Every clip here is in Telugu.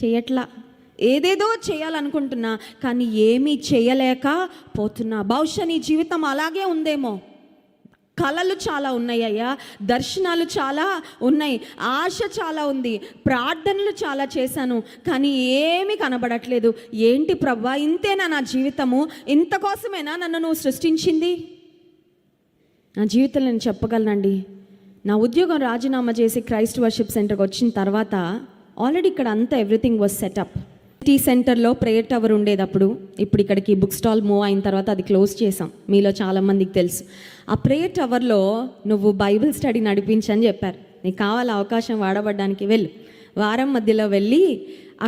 చేయట్లా. ఏదేదో చేయాలనుకుంటున్నా కానీ ఏమీ చేయలేక పోతున్నా. బహుశా నీ జీవితం అలాగే ఉందేమో. కళలు చాలా ఉన్నాయ్యా, దర్శనాలు చాలా ఉన్నాయి, ఆశ చాలా ఉంది, ప్రార్థనలు చాలా చేశాను కానీ ఏమీ కనబడట్లేదు. ఏంటి ప్రభువా, ఇంతేనా నా జీవితము? ఇంతకోసమేనా నన్ను నువ్వు సృష్టించింది? నా జీవితంలో నేను చెప్పగలనండి, నా ఉద్యోగం రాజీనామా చేసి క్రైస్ట్ వర్షిప్ సెంటర్కి వచ్చిన తర్వాత ఆల్రెడీ ఇక్కడ అంతా ఎవ్రీథింగ్ వాజ్ సెటప్. సిటీ సెంటర్లో ప్రేయర్ టవర్ ఉండేది అప్పుడు. ఇప్పుడు ఇక్కడికి బుక్ స్టాల్ మూవ్ అయిన తర్వాత అది క్లోజ్ చేసాం, మీలో చాలామందికి తెలుసు. ఆ ప్రేయర్ టవర్లో నువ్వు బైబిల్ స్టడీ నడిపించని చెప్పారు. నీకు కావాలి అవకాశం వాడబడ్డానికి వెళ్ళు. వారం మధ్యలో వెళ్ళి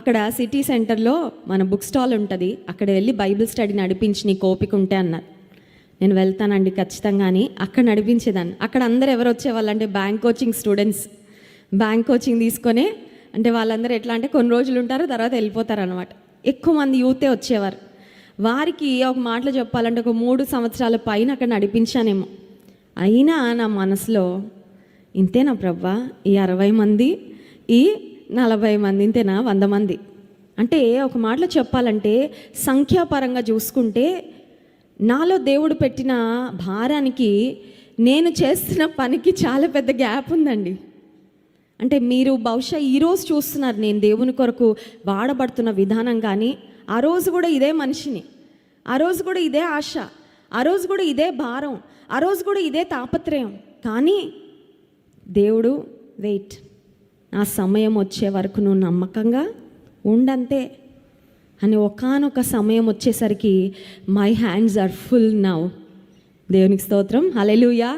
అక్కడ సిటీ సెంటర్లో మన బుక్ స్టాల్ ఉంటుంది, అక్కడ వెళ్ళి బైబిల్ స్టడీ నడిపించి నీకు ఓపిక ఉంటే అన్నారు. నేను వెళ్తానండి ఖచ్చితంగా అని అక్కడ నడిపించేదాన్ని. అక్కడ అందరు ఎవరు వచ్చేవాళ్ళు అంటే bank coaching students. Bank coaching తీసుకొని అంటే వాళ్ళందరూ ఎట్లా అంటే కొన్ని రోజులు ఉంటారు, తర్వాత వెళ్ళిపోతారు అనమాట. ఎక్కువ మంది యూతే వచ్చేవారు. వారికి ఒక మాటలో చెప్పాలంటే ఒక 3 సంవత్సరాల పైన అక్కడ నడిపించానేమో. అయినా నా మనసులో ఇంతేనా ప్రవ్వా, ఈ 60 మంది, ఈ 40 మంది, ఇంతేనా 100 మంది అంటే? ఒక మాటలో చెప్పాలంటే సంఖ్యాపరంగా చూసుకుంటే నాలో దేవుడు పెట్టిన భారానికి నేను చేస్తున్న పనికి చాలా పెద్ద గ్యాప్ ఉందండి. అంటే మీరు బహుశా ఈరోజు చూస్తున్నారు నేను దేవుని కొరకు వాడబడుతున్న విధానం, కానీ ఆ రోజు కూడా ఇదే మనిషిని, ఆ రోజు కూడా ఇదే ఆశ, ఆ రోజు కూడా ఇదే భారం, ఆ రోజు కూడా ఇదే తాపత్రయం. కానీ దేవుడు వెయిట్, నా సమయం వచ్చే వరకు నువ్వు నమ్మకంగా ఉండంతే అని ఒకానొక సమయం వచ్చేసరికి my hands are full now. దేవునికి స్తోత్రం, హల్లెలూయా.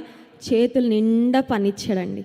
చేతులు నిండా పనిచ్చాడండి.